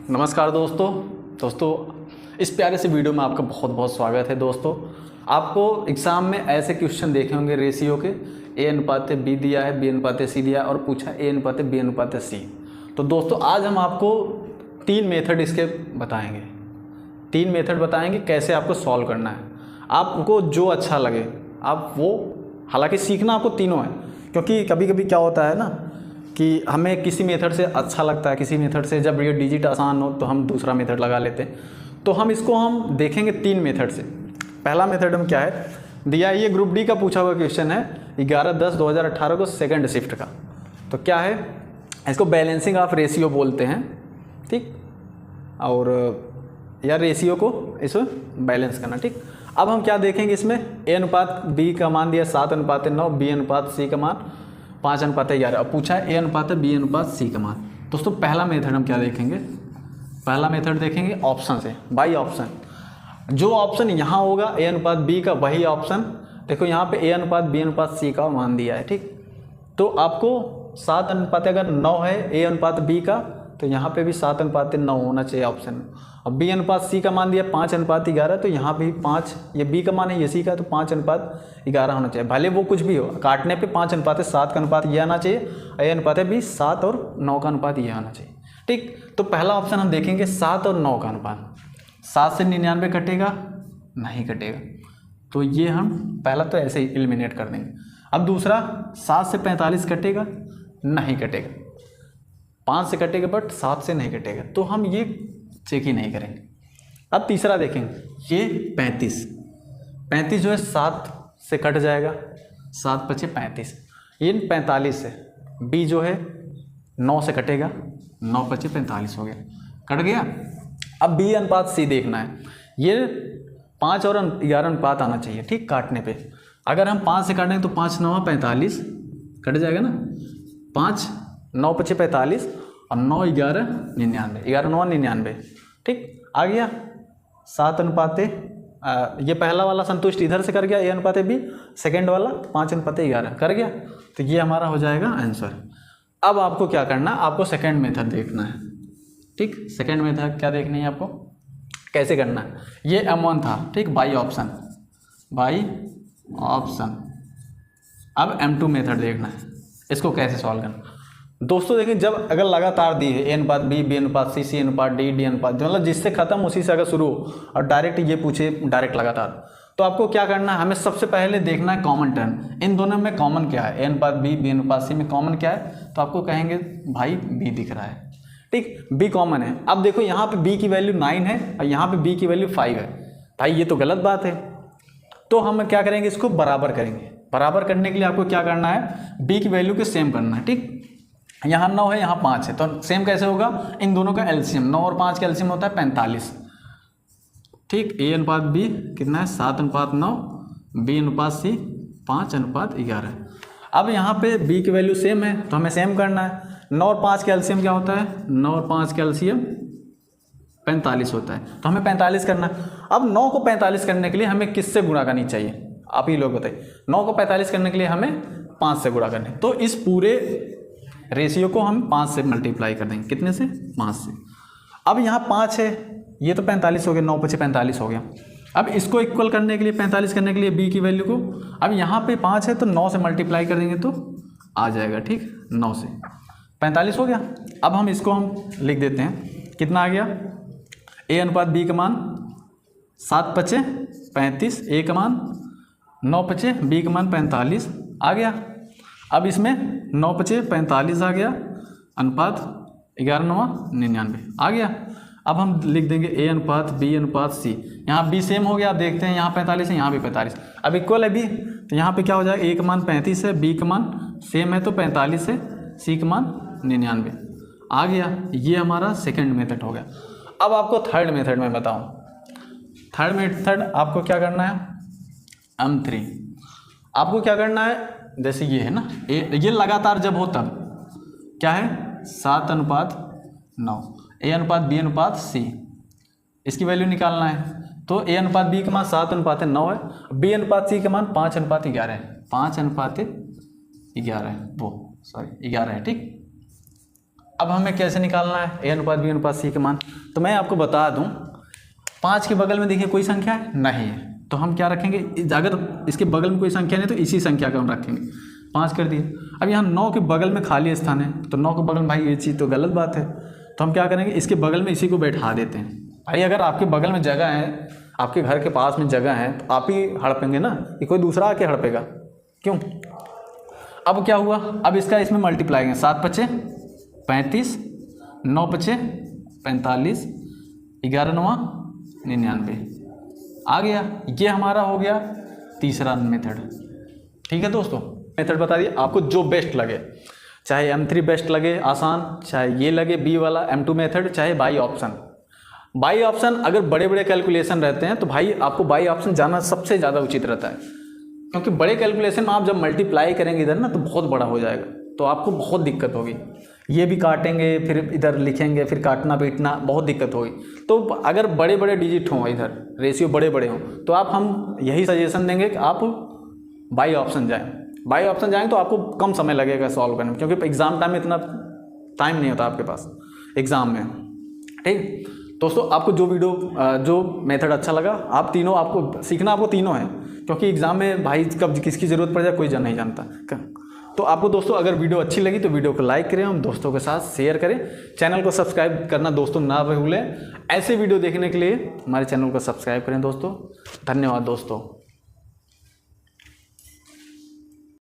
नमस्कार दोस्तों इस प्यारे से वीडियो में आपका बहुत बहुत स्वागत है। दोस्तों आपको एग्ज़ाम में ऐसे क्वेश्चन देखे होंगे रेशियो के, ए अनुपात बी दिया है, बी अनुपात सी दिया है और पूछा ए अनुपात बी अनुपात सी। तो दोस्तों आज हम आपको 3 मेथड इसके बताएंगे, 3 मेथड बताएंगे कैसे आपको सॉल्व करना है। आपको जो अच्छा लगे आप वो, हालांकि सीखना आपको तीनों है, क्योंकि कभी कभी क्या होता है ना कि हमें किसी मेथड से अच्छा लगता है, किसी मेथड से जब ये डिजिट आसान हो तो हम दूसरा मेथड लगा लेते हैं। तो हम इसको देखेंगे 3 मेथड से। पहला मेथड हम क्या है दिया है, ये ग्रुप डी का पूछा हुआ क्वेश्चन है 11/10/2018 को सेकंड शिफ्ट का। तो क्या है, इसको बैलेंसिंग ऑफ रेशियो बोलते हैं, ठीक, और या रेशियो को इसमें बैलेंस करना, ठीक। अब हम क्या देखेंगे इसमें, ए अनुपात बी का मान दिया 7:9, बी अनुपात सी का मान 5:11। अब पूछा है ए अनुपात बी अनुपात सी का मान। दोस्तों पहला मेथड हम क्या देखेंगे, पहला मेथड देखेंगे ऑप्शन से, बाई ऑप्शन। जो ऑप्शन यहाँ होगा ए अनुपात बी का, वही ऑप्शन देखो यहाँ पे ए अनुपात बी अनुपात सी का मान दिया है, ठीक। तो आपको 7 अगर 9 है ए अनुपात बी का, तो यहाँ पे भी 7:9 होना चाहिए ऑप्शन में। अब बी अनुपात सी का मान दिया 5:11, तो यहाँ पे भी 5, ये बी का मान है ये सी का, तो 5:11 होना चाहिए। भले वो कुछ भी हो, काटने पे 5:7 का अनुपात ये आना चाहिए, ए अनुपात भी 7 और 9 का अनुपात ये आना चाहिए, ठीक। तो पहला ऑप्शन हम देखेंगे 7 और 9 का अनुपात। 7 से 99 कटेगा, नहीं कटेगा, तो ये हम पहला तो ऐसे ही एलिमिनेट कर देंगे। अब दूसरा 7 से 45 कटेगा, नहीं कटेगा, 5 से कटेगा बट 7 से नहीं कटेगा, तो हम ये चेक ही नहीं करेंगे। अब तीसरा देखेंगे, ये 35 जो है 7 से कट जाएगा, 7 × 5 = 35, ये 45 से, बी जो है 9 से कटेगा, 9 × 5 = 45 हो गया, कट गया। अब बी अनुपात सी देखना है, ये 5 और 11 अनुपात आना चाहिए, ठीक, काटने पे। अगर हम 5 से काटेंगे तो 5 × 9 = 45, कट जाएगा ना, 5 9 × 5 = 45 और 9 × 11 = 99, 11 × 9 = 99, ठीक, आ गया। 7 अनुपात ये पहला वाला संतुष्ट इधर से कर गया, ए अनुपात बी, सेकेंड वाला 5:11 कर गया, तो ये हमारा हो जाएगा आंसर। अब आपको क्या करना है, आपको सेकेंड मेथड देखना है, ठीक। सेकेंड मेथड क्या देखनी है आपको, कैसे करना है। ये M1 था, ठीक, बाई ऑप्शन, बाई ऑप्शन। अब M2 मेथड देखना है, इसको कैसे सॉल्व करना। दोस्तों देखिए, जब अगर लगातार दी है ए अनुपात बी, बी अनुपात सी, सी अनुपात डी, डी अनुपात, मतलब जिससे खत्म उसी से अगर शुरू हो और डायरेक्ट ये पूछे डायरेक्ट लगातार, तो आपको क्या करना है, हमें सबसे पहले देखना है कॉमन टर्म। इन दोनों में कॉमन क्या है, ए अनुपात बी, बी अनुपात सी में कॉमन क्या है, तो आपको कहेंगे भाई बी दिख रहा है, ठीक, बी कॉमन है। अब देखो यहाँ पे बी की वैल्यू 9 है और यहाँ पे बी की वैल्यू 5 है, भाई ये तो गलत बात है। तो हम क्या करेंगे, इसको बराबर करेंगे। बराबर करने के लिए आपको क्या करना है, बी की वैल्यू को सेम करना है, ठीक। यहाँ 9 है, यहाँ 5 है, तो सेम कैसे होगा, इन दोनों का एलसीएम, 9 और 5 का एलसीएम होता है 45, ठीक। ए अनुपात बी कितना है, 7:9, बी अनुपात सी 5:11। अब यहाँ पे बी की वैल्यू सेम है तो हमें सेम करना है। 9 और 5 का एलसीएम क्या होता है, 9 और 5 का एलसीएम 45 होता है, तो हमें 45 करना है। अब 9 को 45 करने के लिए हमें किससे गुणा करनी चाहिए, आप ही लोग बताइए। 9 को 45 करने के लिए हमें 5 से गुणा करना है, तो इस पूरे रेशियो को हम 5 से मल्टीप्लाई कर देंगे, कितने से, 5 से। अब यहाँ 5 है, ये तो 45 हो गया, 9 × 5 = 45 हो गया। अब इसको इक्वल करने के लिए, 45 करने के लिए बी की वैल्यू को, अब यहाँ पे 5 है तो 9 से मल्टीप्लाई कर देंगे तो आ जाएगा, ठीक, 9 से 45 हो गया। अब हम इसको लिख देते हैं, कितना आ गया, ए अनुपात बी का मान 7 × 5 = 35, ए का मान 9 × 5, बी का मान 45 आ गया। अब इसमें 9 × 5 = 45 आ गया, अनुपात 11 × 9 = 99 आ गया। अब हम लिख देंगे ए अनुपात बी अनुपात सी, यहाँ बी सेम हो गया, आप देखते हैं यहाँ 45 है, यहाँ भी 45, अब इक्वल है बी, तो यहाँ पे क्या हो जाएगा, ए का मान 35 है, बी का मान सेम है तो 45 है, सी का मान 99 आ गया। ये हमारा सेकंड मेथड हो गया। अब आपको थर्ड मेथड में बताऊँ, थर्ड मेथड आपको क्या करना है, M3 आपको क्या करना है, जैसे ये है ना, ये लगातार जब हो तब क्या है, 7:9, ए अनुपात बी अनुपात सी, इसकी वैल्यू निकालना है। तो ए अनुपात बी का मान 7:9 है, बी अनुपात सी का मान 5:11 है, 5:11 है, वो सॉरी 11 है, ठीक। अब हमें कैसे निकालना है ए अनुपात बी अनुपात सी के मान। तो मैं आपको बता दूं 5 के बगल में देखिए कोई संख्या है नहीं है, तो हम क्या रखेंगे, अगर इसके बगल में कोई संख्या नहीं तो इसी संख्या का हम रखेंगे, 5 कर दिए। अब यहाँ 9 के बगल में खाली स्थान है, तो 9 के बगल में भाई ये चीज़ तो गलत बात है, तो हम क्या करेंगे इसके बगल में इसी को बैठा देते हैं। भाई अगर आपके बगल में जगह है, आपके घर के पास में जगह है, तो आप ही हड़पेंगे ना, कि कोई दूसरा आके हड़पेगा, क्यों। अब क्या हुआ, अब इसका इसमें मल्टीप्लाई करें, 7 पचे 35, 9 पचे 45, 11 9 99 आ गया। ये हमारा हो गया तीसरा मेथड। ठीक है दोस्तों, मेथड बता दिए आपको जो बेस्ट लगे, चाहे M3 बेस्ट लगे आसान, चाहे ये लगे B वाला M2 मेथड, चाहे बाई ऑप्शन। बाई ऑप्शन अगर बड़े बड़े कैलकुलेशन रहते हैं तो भाई आपको बाई ऑप्शन जाना सबसे ज़्यादा उचित रहता है, क्योंकि बड़े कैलकुलेशन में आप जब मल्टीप्लाई करेंगे इधर ना तो बहुत बड़ा हो जाएगा, तो आपको बहुत दिक्कत होगी। ये भी काटेंगे फिर इधर लिखेंगे, फिर काटना पीटना बहुत दिक्कत होगी। तो अगर बड़े बड़े डिजिट हों, इधर रेशियो बड़े बड़े हों, तो आप हम यही सजेशन देंगे कि आप बाई ऑप्शन जाएँ। बाई ऑप्शन जाएँ तो आपको कम समय लगेगा सॉल्व करने में, क्योंकि एग्ज़ाम टाइम में इतना टाइम नहीं होता आपके पास एग्ज़ाम में। ठीक दोस्तों, आपको जो जो मेथड अच्छा लगा, आप तीनों आपको सीखना, आपको तीनों है, क्योंकि एग्ज़ाम में भाई कब किसकी ज़रूरत पड़ जाए कोई नहीं जानता। तो आपको दोस्तों अगर वीडियो अच्छी लगी तो वीडियो को लाइक करें, हम दोस्तों के साथ शेयर करें, चैनल को सब्सक्राइब करना दोस्तों ना भूलें। ऐसे वीडियो देखने के लिए हमारे चैनल को सब्सक्राइब करें दोस्तों। धन्यवाद दोस्तों।